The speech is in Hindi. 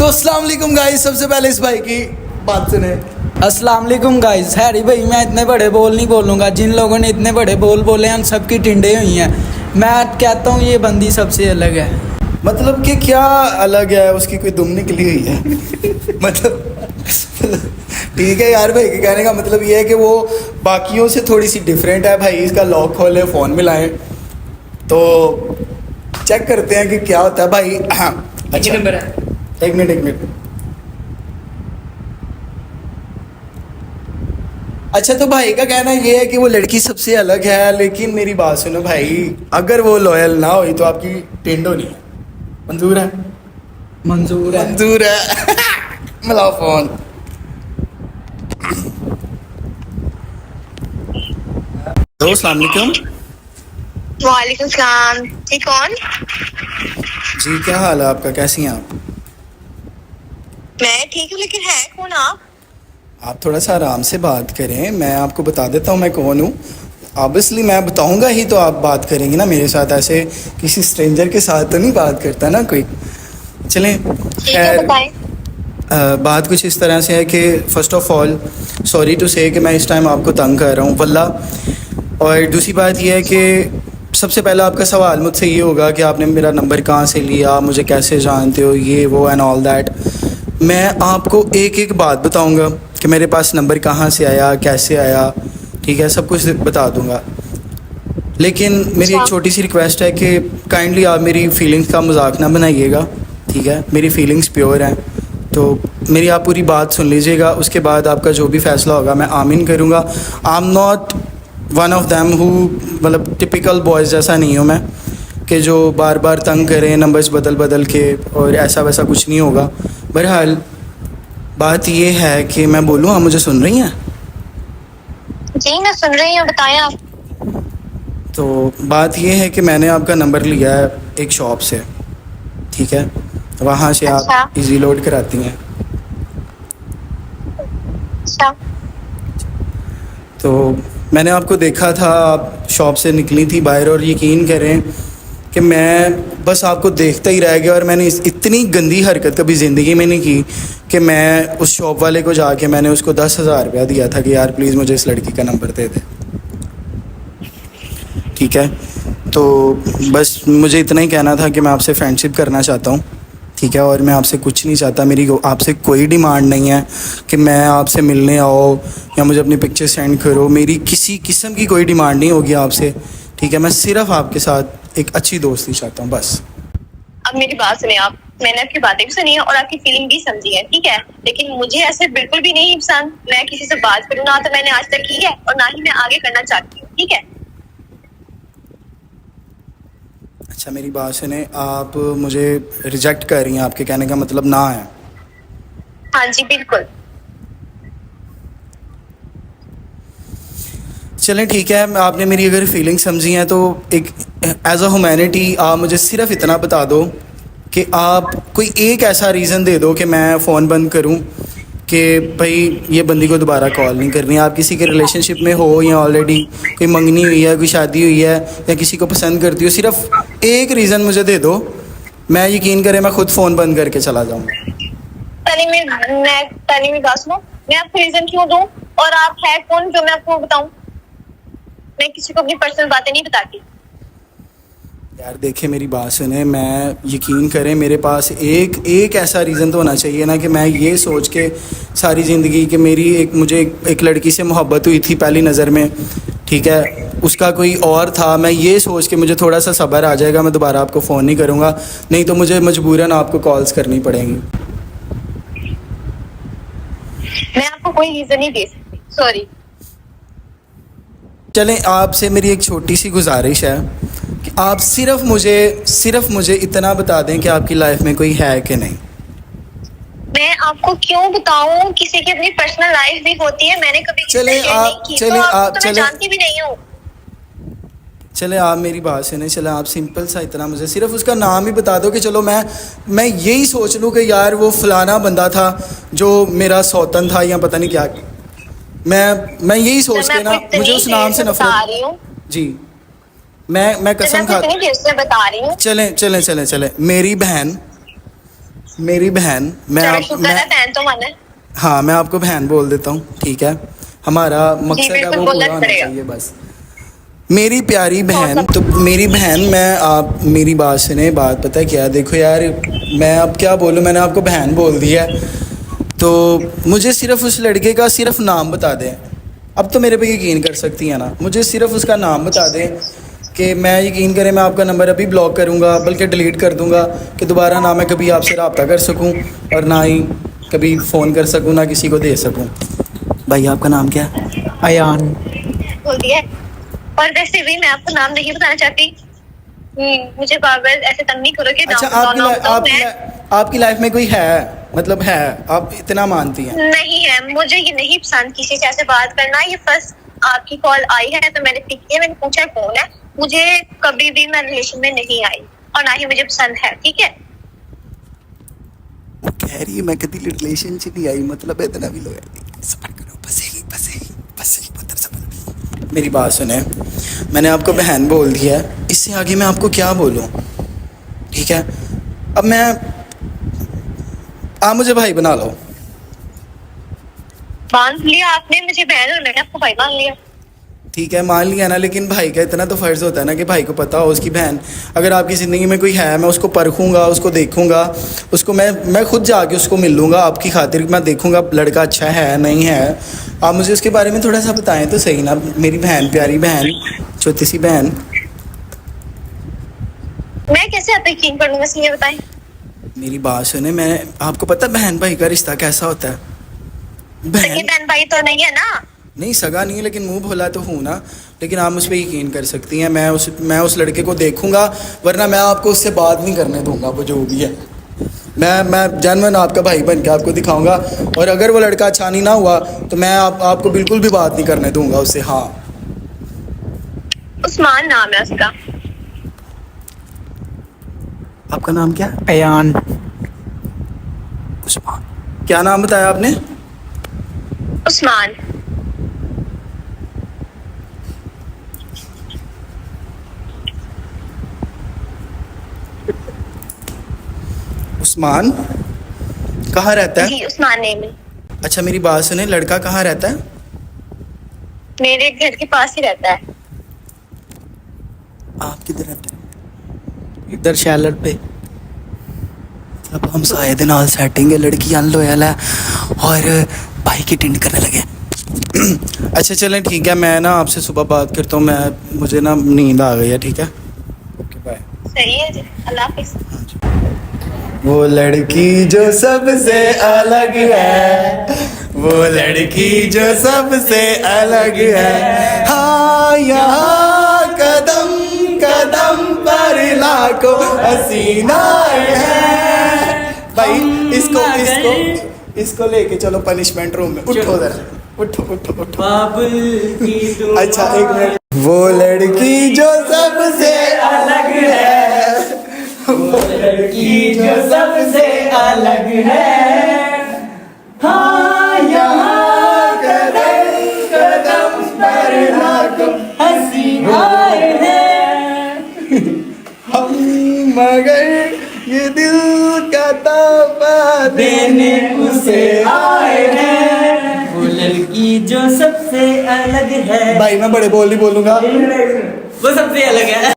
तो अस्सलाम वालेकुम गाइस, सबसे पहले इस भाई की बात सुने। अस्सलाम वालेकुम गाइस। हैरी भाई, मैं इतने बड़े बोल नहीं बोलूँगा। जिन लोगों ने इतने बड़े बोल बोले हैं उन सबकी टिंडे हुई हैं। मैं कहता हूँ ये बंदी सबसे अलग है। मतलब कि क्या अलग है, उसकी कोई दुम निकली हुई है। मतलब ठीक है यार, भाई के कहने का मतलब ये है कि वो बाकियों से थोड़ी सी डिफरेंट है। भाई इसका लॉक खोले, फ़ोन मिलाएं तो चेक करते हैं कि क्या होता है भाई। हाँ अच्छा, नंबर है। एक मिनट। अच्छा, तो भाई का कहना ये है कि वो लड़की सबसे अलग है, लेकिन मेरी बात सुनो भाई, अगर वो लॉयल ना हुई तो आपकी टेंडो नहीं है। मंजूर है? मंजूर है। मंजूर है। मिलाओ फोन। हेलो, अस्सलाम वालेकुम। वालेकुम सलाम। जी कौन? जी क्या हाल है आपका, कैसी हैं आप? मैं ठीक हूँ, लेकिन है कौन आप? आप थोड़ा सा आराम से बात करें, मैं आपको बता देता हूँ मैं कौन हूँ। ऑब्वियसली मैं बताऊँगा ही तो आप बात करेंगे ना मेरे साथ, ऐसे किसी स्ट्रेंजर के साथ तो नहीं बात करता ना कोई। चलें, ठीक है, खैर बताएं। बात कुछ इस तरह से है कि first of all sorry to say कि मैं इस टाइम आपको तंग कर रहा हूँ वल्ला। और दूसरी बात यह है कि सबसे पहला आपका सवाल मुझसे ये होगा कि आपने मेरा नंबर कहाँ से लिया, मुझे कैसे जानते हो, ये वो एंड ऑल दैट। मैं आपको एक एक बात बताऊंगा कि मेरे पास नंबर कहाँ से आया, कैसे आया, ठीक है, सब कुछ बता दूंगा। लेकिन मेरी एक छोटी सी रिक्वेस्ट है कि काइंडली आप मेरी फीलिंग्स का मजाक ना बनाइएगा, ठीक है? मेरी फीलिंग्स प्योर हैं, तो मेरी आप पूरी बात सुन लीजिएगा। उसके बाद आपका जो भी फ़ैसला होगा मैं आमीन करूँगा। I am not one of them who, मतलब टिपिकल बॉयज़ जैसा नहीं हूँ मैं कि जो बार बार तंग करें नंबर्स बदल बदल के, और ऐसा वैसा कुछ नहीं होगा। बहरहाल बात ये है कि मैं बोलूँ, आप मुझे सुन रही हैं? जी मैं सुन रही हूँ, बताएं आप। तो बात ये है कि मैंने आपका नंबर लिया है एक शॉप से, ठीक है? वहाँ से अच्छा। आप इजी लोड कराती हैं। अच्छा। तो मैंने आपको देखा था, आप शॉप से निकली थी बाहर, और यकीन करें कि मैं बस आपको देखता ही रह गया। और मैंने इतनी गंदी हरकत कभी ज़िंदगी में नहीं की कि मैं उस शॉप वाले को जाके मैंने उसको 10,000 रुपया दिया था कि यार प्लीज़ मुझे इस लड़की का नंबर दे दे, ठीक है? तो बस मुझे इतना ही कहना था कि मैं आपसे फ्रेंडशिप करना चाहता हूँ, ठीक है? और मैं आपसे कुछ नहीं चाहता, मेरी आपसे कोई डिमांड नहीं है कि मैं आपसे मिलने आओ या मुझे अपनी पिक्चर सेंड करो। मेरी किसी किस्म की कोई डिमांड नहीं होगी आपसे, ठीक है? मैं सिर्फ आपके साथ एक अच्छी दोस्ती चाहता हूँ बस। अब मेरी बात सुनिए आप। मैंने आपकी बातें भी सुनी है और आपकी फीलिंग भी समझी है, ठीक है? लेकिन मुझे ऐसे बिल्कुल भी नहीं पसंद मैं किसी से बात करूँ, ना तो मैंने आज तक की है और ना ही मैं आगे करना चाहती हूँ, ठीक है? अच्छा मेरी बात सुने, आप मुझे रिजेक्ट कर रही हैं, आपके कहने का मतलब ना है? हाँ जी बिल्कुल। चलें ठीक है, आपने मेरी अगर फीलिंग समझी हैं तो एक एज अ ह्यूमैनिटी आप मुझे सिर्फ इतना बता दो कि आप कोई एक ऐसा रीज़न दे दो कि मैं फ़ोन बंद करूं कि भाई ये बंदी को दोबारा कॉल नहीं करनी। आप किसी के रिलेशनशिप में हो या ऑलरेडी कोई मंगनी हुई है, कोई शादी हुई है, या किसी को पसंद करती हो, सिर्फ एक रीज़न मुझे दे दो, मैं यकीन करें मैं ख़ुद फ़ोन बंद करके चला जाऊँगा। पहले मेरी बात सुनो। मैं आपको रीजन क्यों दूं? और आप है कौन जो मैं आपको बताऊं? मैं किसी को अपनी पर्सनल बातें नहीं बताती। यार देखिए मेरी बात सुने, मैं यकीन करें मेरे पास एक ऐसा रीज़न तो होना चाहिए ना कि मैं ये सोच के सारी ज़िंदगी कि मुझे एक लड़की से मोहब्बत हुई थी पहली नज़र में, ठीक है? उसका कोई और था, मैं ये सोच के मुझे थोड़ा सा सब्र आ जाएगा, मैं दोबारा आपको फ़ोन नहीं करूँगा, नहीं तो मुझे मजबूरन आपको कॉल्स करनी पड़ेंगी। मैं आपको कोई रीजन नहीं दे सकती, सॉरी। चलें, आपसे मेरी एक छोटी सी गुजारिश है कि आप सिर्फ मुझे इतना बता दें कि आपकी लाइफ में कोई है कि नहीं। मैं आपको क्यों बताऊं? किसी की अपनी पर्सनल लाइफ भी होती है, मैंने कभी किसी से शेयर नहीं की, तो आपको तो मैं जानती भी नहीं हूँ। चले आप मेरी बात सुने, चले आप सिंपल सा इतना मुझे सिर्फ उसका नाम ही बता दो कि चलो मैं यही सोच लूँ कि यार वो फलाना बंदा था जो मेरा सौतन था या पता नहीं क्या। मैं यही सोच के ना, मुझे उस नाम से नफरत। जी मैं कसम खा बता रही हूँ। चलें, मेरी बहन मेरी बहन चलो शुक्र है बहन तो माने। हाँ मैं आपको बहन बोल देता हूँ, ठीक है। हमारा मकसद है बिल्कुल वो बोलना पूरा होना पड़ेगा। चाहिए बस। मेरी प्यारी बहन, तो मेरी बहन, मैं आप मेरी बात सुने। बात पता है क्या, देखो यार मैं अब क्या बोलूँ, मैंने आपको बहन बोल दिया तो मुझे सिर्फ उस लड़के का सिर्फ नाम बता दें। अब तो मेरे पे यकीन कर सकती हैं ना, मुझे सिर्फ उसका नाम बता दें कि मैं यकीन करें मैं आपका नंबर अभी ब्लॉक करूँगा, बल्कि डिलीट कर दूँगा कि दोबारा ना मैं कभी आपसे रब्ता कर सकूँ और ना ही कभी फ़ोन कर सकूँ, ना किसी को दे सकूँ। भाई आपका नाम क्या है? अयान। बोल दिया है। और वैसे भी मैं आपको नाम नहीं बताना चाहती। मुझे बार बार ऐसे तंग नहीं करो कि अच्छा नाम बताओ, नाम बताओ। आपकी लाइफ में कोई है, मतलब है, आप इतना मानती हैं? नहीं है, मुझे ये नहीं पसंद किसी से ऐसे बात करना। ये फर्स्ट आपकी कॉल आई है तो मैंने पिक किया, मैंने पूछा कौन है। मुझे कभी भी मैं रिलेशन में नहीं आई और ना ही मुझे पसंद है, ठीक है। वो कह रही है मैं कभी रिलेशनशिप नहीं आई, मतलब इतना भी लोग सबर करो, बसेगी बसेगी बसेगी पुत्र सब। मेरी बात सुने, मैंने आपको बहन बोल दिया है, इससे आगे मैं आपको क्या बोलूं, ठीक है। अब मैं, आप मुझे भाई बना लो। मान लिया आपने मुझे बहन और मैंने आपको भाई मान लिया। ठीक है मान लिया ना, लेकिन भाई का इतना तो फ़र्ज़ होता है ना कि भाई को पता हो उसकी बहन अगर आपकी ज़िंदगी में कोई है, मैं उसको परखूँगा, उसको देखूँगा, उसको मैं खुद जाके उसको मिल लूँगा आपकी खातिर। मैं देखूँगा लड़का अच्छा है नहीं है। आप मुझे उसके बारे में थोड़ा सा बताएं तो सही ना, मेरी बहन, प्यारी बहन, छोटी सी बहन। मैं कैसे आप पे यकीन कर लूँ, बस ये बताएं। मेरी बात सुने, मैं आपको पता बहन भाई का रिश्ता कैसा होता है? सगी बहन बहन भाई तो नहीं है ना। नहीं, सगा नहीं है, लेकिन मुंह भोला तो हूँ ना। लेकिन आप मुझ पर यकीन कर सकती हैं, मैं उस लड़के को देखूंगा, वरना मैं आपको उससे बात नहीं करने दूंगा। वो जो भी है, मैं जानवर आपका भाई बन के आपको दिखाऊंगा, और अगर वो लड़का अच्छा नहीं ना हुआ तो मैं आपको बिल्कुल भी बात नहीं करने दूंगा उससे। हाँ उस्मान नाम है उसका। आपका नाम क्या? अयान। उस्मान। क्या नाम बताया आपने? उस्मान। उस्मान कहाँ रहता है? जी उस्मान नेम है। अच्छा मेरी बात सुने, लड़का कहाँ रहता है? मेरे घर के पास ही रहता है। आप किधर रहते हैं? इधर शैलर पे। अब हम साए दिन नाल सेटिंग है, लड़की अनलॉयल है और भाई की टिंड करने लगे। अच्छा चलें ठीक है, मैं ना आपसे सुबह बात करता हूँ। मुझे ना नींद आ गई है, ठीक है। Okay bye. सही है जी, अल्लाह हाफिज़। वो लड़की जो सबसे अलग है, वो लड़की जो सबसे अलग है, हाँ यहाँ कदम कदम पर लाखों हसीनाएं हैं। भाई इसको लेके चलो पनिशमेंट रूम में। उठो जरा, उठो उठो उठो। अच्छा एक मिनट। वो लड़की जो सबसे अलग है, वो लड़की जो सबसे अलग है, हाँ यहाँ कदम कदम पर लाखों हसीनाएं हैं, हम मगर ये दिल का तोहफा देने उसे आए हैं। वो लड़की जो सबसे अलग है। भाई मैं बड़े बोल नहीं बोलूंगा। वो सबसे अलग है।